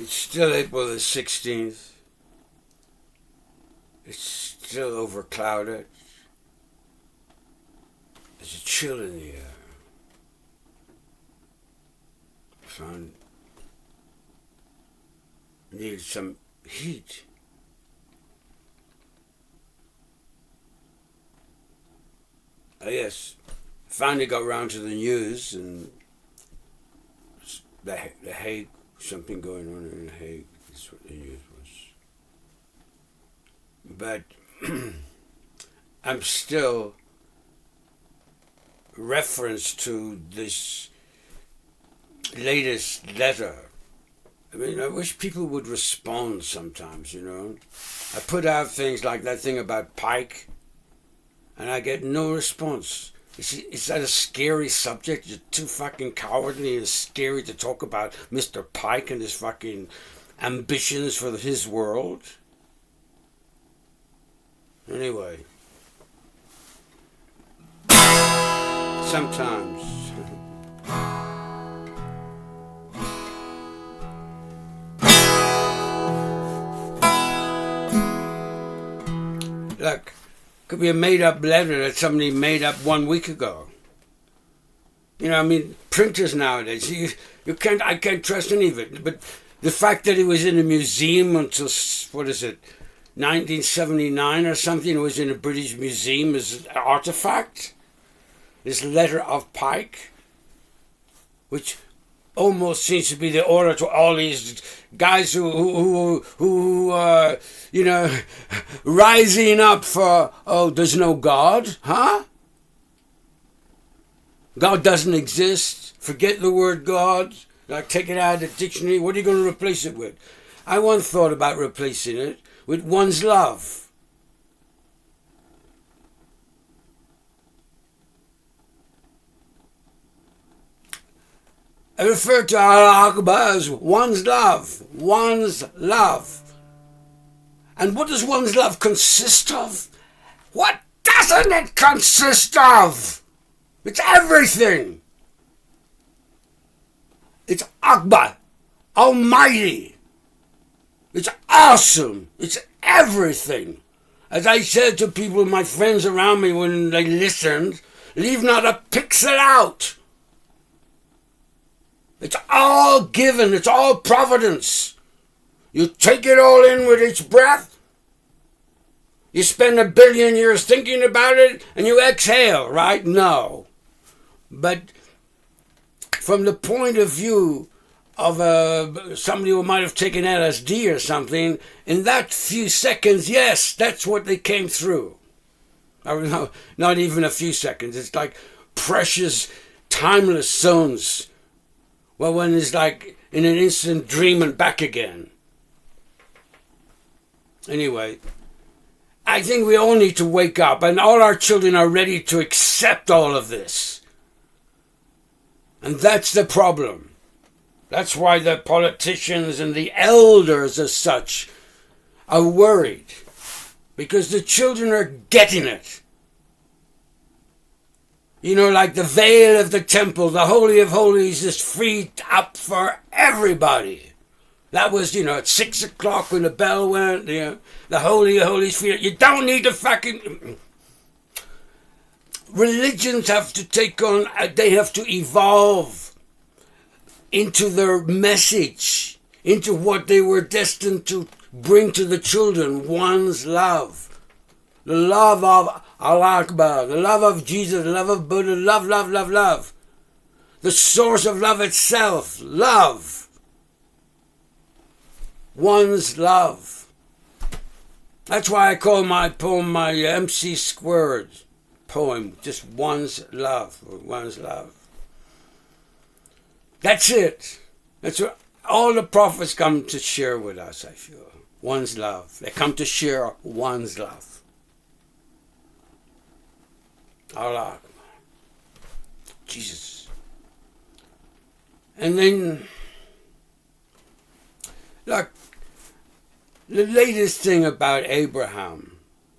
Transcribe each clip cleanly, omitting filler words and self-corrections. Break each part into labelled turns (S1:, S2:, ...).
S1: It's still April the 16th. It's still overclouded. There's a chill in the air. Found needed some heat. Yes, finally got around to the news, and the Hague, something going on in the Hague is what the news was. But I'm still reference to this latest letter. I mean, I wish people would respond sometimes, you know. I put out things like that thing about Pike, and I get no response. Is that a scary subject? You're too fucking cowardly and scary to talk about Mr. Pike and his fucking ambitions for his world? Anyway. Sometimes. Look, could be a made-up letter that somebody made up 1 week ago. You know, I mean, printers nowadays, I can't trust any of it. But the fact that it was in a museum until, 1979 or something, it was in a British museum as an artifact. This letter of Pike, which almost seems to be the order to all these guys who you know, rising up for, oh, there's no God, huh? God doesn't exist. Forget the word God. Like, take it out of the dictionary. What are you going to replace it with? I once thought about replacing it with one's love. I refer to Allah Akbar as one's love. One's love. And what does one's love consist of? What doesn't it consist of? It's everything. It's Akbar, Almighty. It's awesome. It's everything. As I said to people, my friends around me when they listened, leave not a pixel out. It's all given. It's all providence. You take it all in with each breath. You spend 1 billion years thinking about it, and you exhale, right? No. But from the point of view of somebody who might have taken LSD or something, in that few seconds, yes, that's what they came through. No, not even a few seconds. It's like precious, timeless zones. Well, one is like in an instant dream and back again. Anyway, I think we all need to wake up, and all our children are ready to accept all of this. And that's the problem. That's why the politicians and the elders as such are worried. Because the children are getting it. You know, like the veil of the temple, the Holy of Holies is freed up for everybody. That was, you know, at 6 o'clock when the bell went, you know, the Holy of Holies freed. You don't need to fucking... Religions have to take on, they have to evolve into their message, into what they were destined to bring to the children, one's love. The love of Allah Akbar, the love of Jesus, the love of Buddha, love, love, love, love. The source of love itself, love. One's love. That's why I call my poem my MC squared poem, just one's love, one's love. That's it. That's what all the prophets come to share with us, I feel. One's love. They come to share one's love. Allah, Jesus. And then, look, the latest thing about Abraham,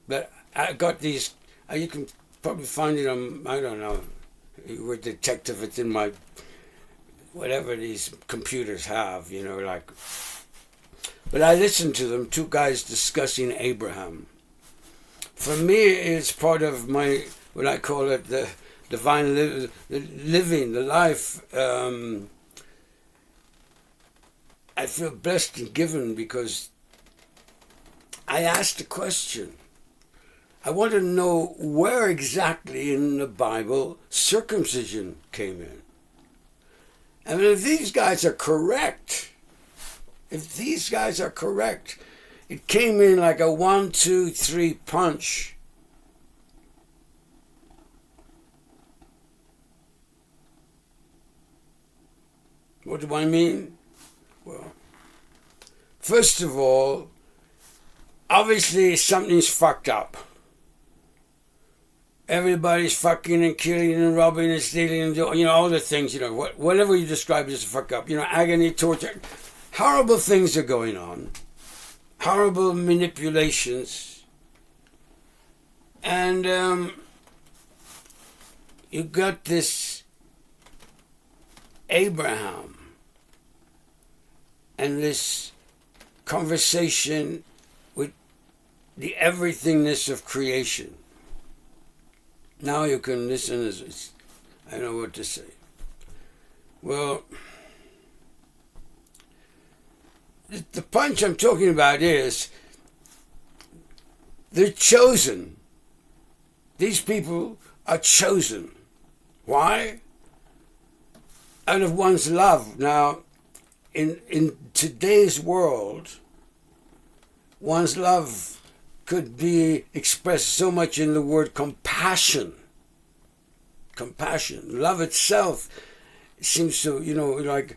S1: that I got these, you can probably find it on, I don't know, we're detective, it's in my, whatever these computers have, you know, like But I listened to them, two guys discussing Abraham. For me, it's part of my, what I call it, the divine living, the life. I feel blessed and given because I asked a question. I want to know where exactly in the Bible circumcision came in. And if these guys are correct, it came in like a 1, 2, 3 punch. What do I mean? Well, first of all, obviously something's fucked up. Everybody's fucking and killing and robbing and stealing and doing, all the things, whatever you describe as a fuck up, agony, torture. Horrible things are going on. Horrible manipulations. And you got this Abraham and this conversation with the everythingness of creation. Now you can listen as I know what to say. Well, the punch I'm talking about is they're chosen. These people are chosen. Why? Out of one's love. Now, in today's world, one's love could be expressed so much in the word compassion. Compassion. Love itself seems to, like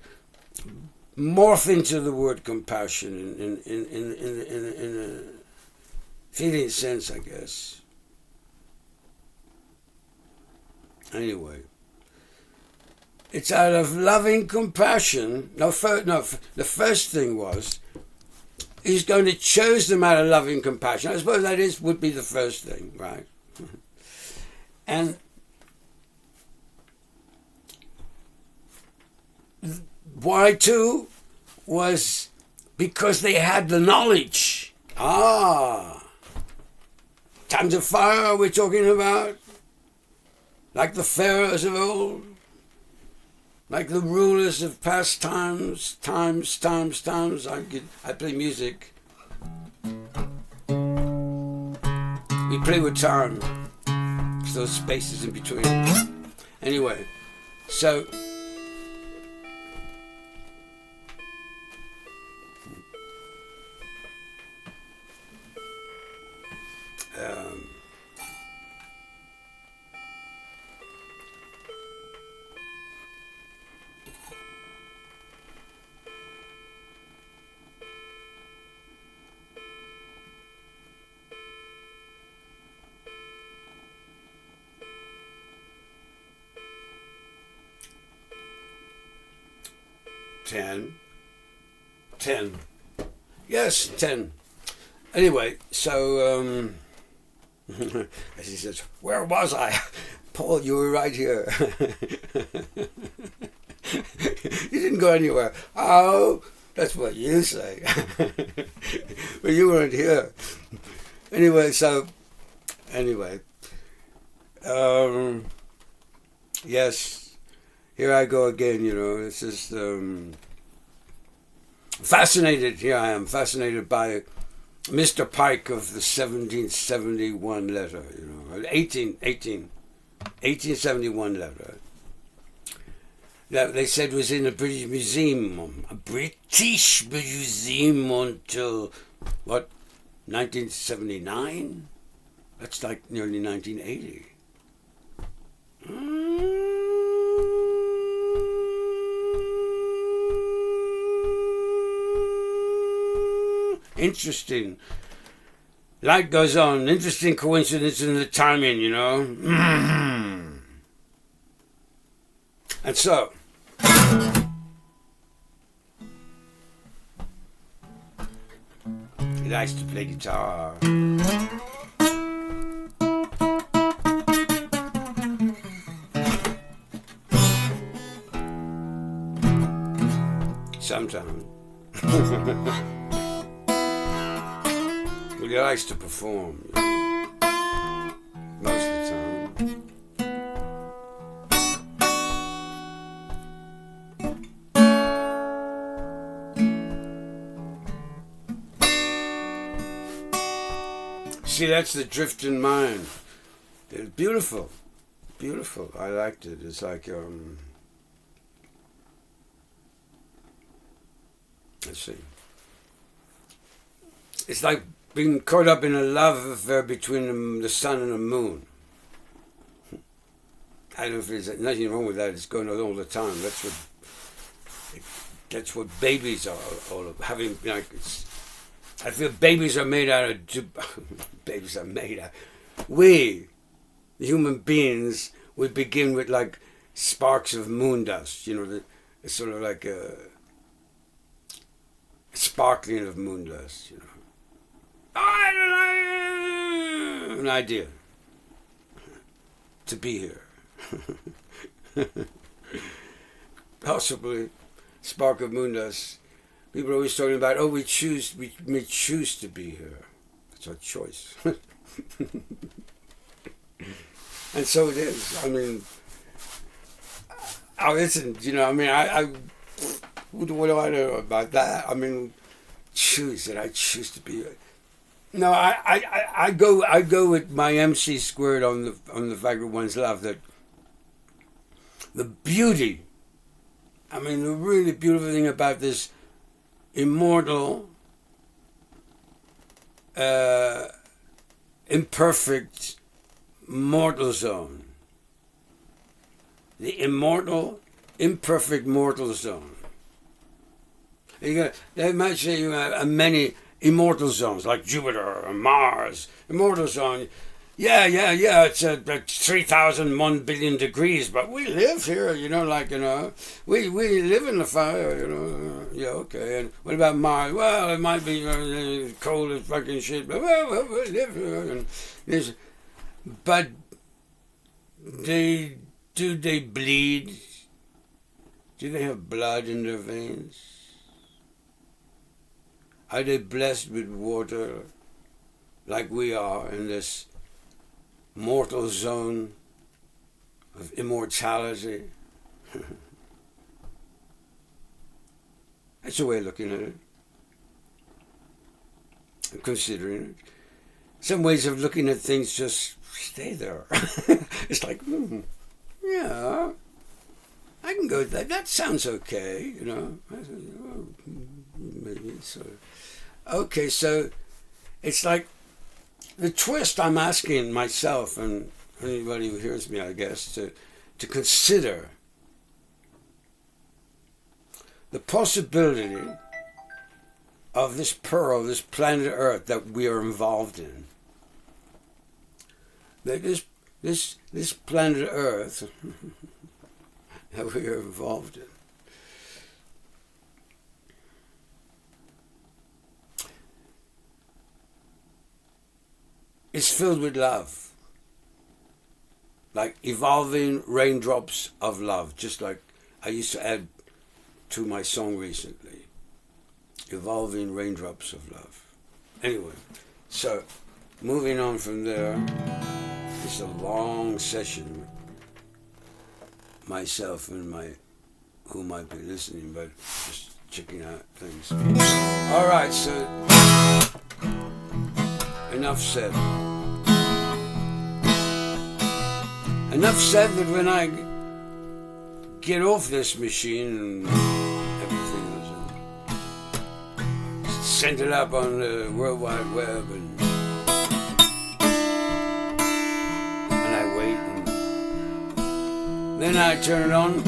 S1: morph into the word compassion in a feeling sense, I guess. Anyway, it's out of loving compassion. The first thing was, he's going to choose them out of loving compassion. I suppose that would be the first thing, right? And why too was because they had the knowledge. Times of fire we're talking about, like the pharaohs of old, like the rulers of past times. I play music. We play with time. There's those spaces in between. Anyway, so ten. Yes, 10. Anyway, so as he says, where was I? Paul, you were right here. You didn't go anywhere. Oh, that's what you say. But you weren't here. Anyway, yes, here I go again, it's just fascinated. Here I am, fascinated by Mr. Pike of the 1771 letter, 1871 letter. That they said was in a British museum until, 1979? That's like nearly 1980. Interesting. Light goes on. Interesting coincidence in the timing, And so, he likes to play guitar. Sometimes. Well, he likes to perform, you know, most of the time. See, that's the drifting mind. It's beautiful. Beautiful. I liked it. It's like, let's see. It's like being caught up in a love affair between the sun and the moon. I don't know if there's nothing wrong with that. It's going on all the time. That's what babies are all of. Having, like, I feel babies are made out of, babies are made out. We, the human beings, we begin with like sparks of moon dust, you know, it's sort of like a sparkling of moon dust, you know. An idea to be here. Possibly spark of moon dust. People are always talking about, oh, we may choose to be here. It's our choice. And so it is. I mean, listen, you know, I mean, what do I know about that? I mean, choose it. I choose to be here. No, I go with my MC squared on the Vagrant One's Love, that the beauty, I mean, the really beautiful thing about this immortal, imperfect mortal zone. The immortal, imperfect mortal zone. They might say you have many immortal zones, like Jupiter or Mars. Immortal zone, yeah, it's at 3,001 billion degrees, but we live here, you know, like, you know, we live in the fire, you know, yeah, okay. And what about Mars? Well, it might be cold as fucking shit, but well, we live here. And there's, but do they bleed? Do they have blood in their veins? Are they blessed with water like we are in this mortal zone of immortality? That's a way of looking at it. I'm considering it. Some ways of looking at things just stay there. It's like, yeah, I can go with that. That sounds okay, you know. Maybe so. Okay, so it's like the twist I'm asking myself and anybody who hears me, I guess, to consider the possibility of this pearl, this planet Earth that we are involved in. That this planet Earth that we are involved in is filled with love. Like evolving raindrops of love, just like I used to add to my song recently. Evolving raindrops of love. Anyway, so moving on from there, it's a long session. Myself and who might be listening, but just checking out things. All right, so enough said. Enough said that when I get off this machine and everything was send it up on the World Wide Web and I wait and then I turn it on.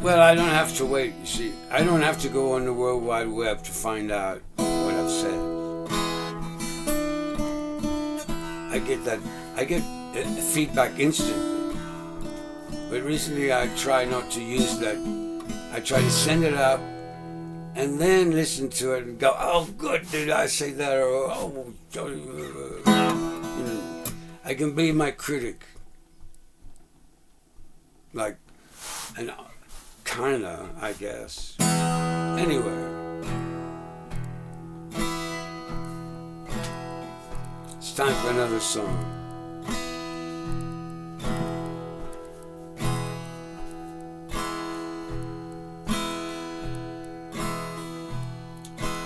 S1: Well, I don't have to wait, you see. I don't have to go on the World Wide Web to find out what I've said. I get feedback instantly. But recently I try not to use that. I try to send it up and then listen to it and go, oh, good, did I say that? Or, oh, you know, I can be my critic. Like, and kinda, I guess. Anyway. time for another song.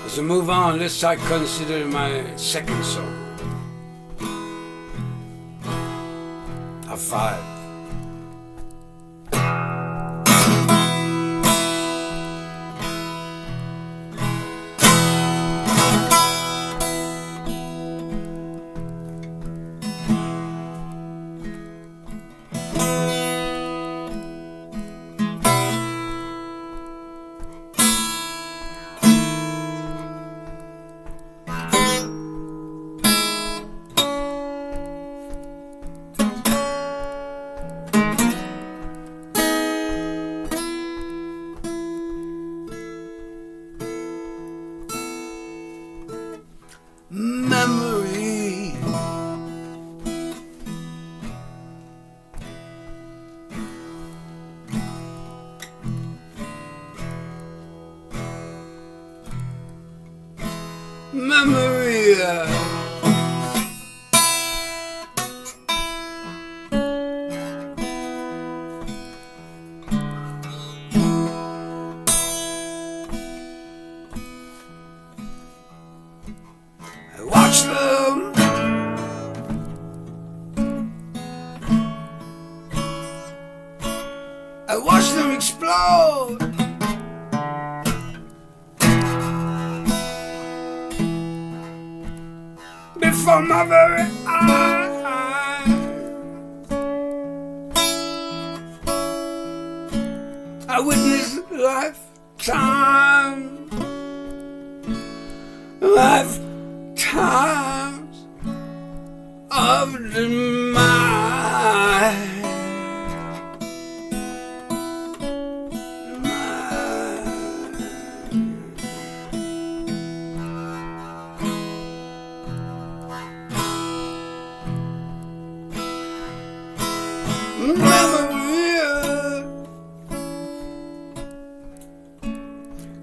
S1: As we move on, this I consider my second song. Of 5. Memory, memory, I watch them. I watch them explode. Before my very eyes, I witnessed lifetimes of demise.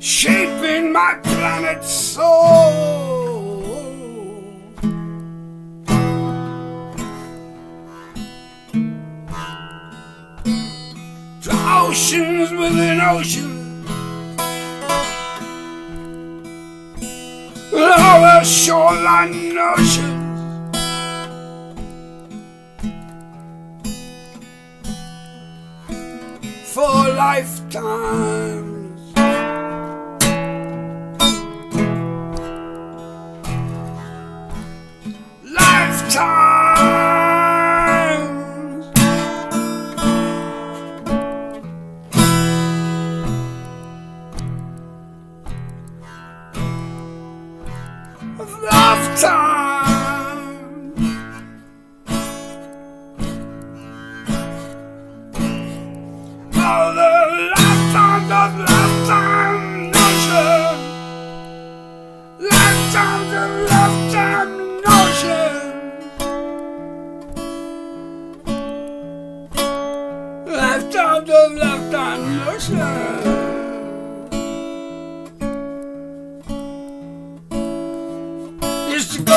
S1: Shaping my planet's soul. To oceans within oceans, with all the shoreline notions. For lifetimes. Lifetimes of lifetime. All the lifetimes of lifetime notion. Lifetimes of lifetime notion. Lifetimes of lifetime notion. Is to go.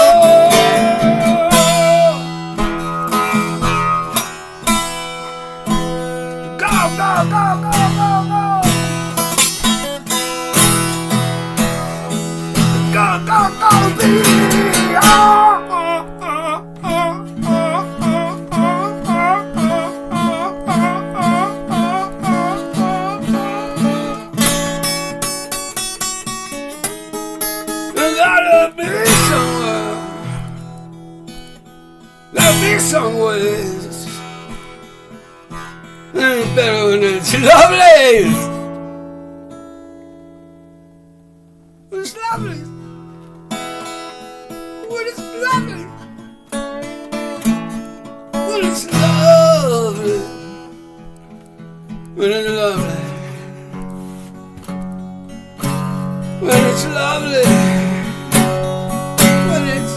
S1: Go, go, go, go, go, go. Go, go, go, be. There'll be some ways. It's better when it's lovely. It's lovely. When it's lovely. When it's lovely. When it's lovely. When it's lovely. When it's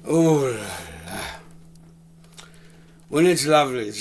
S1: Oh, when it's lovely.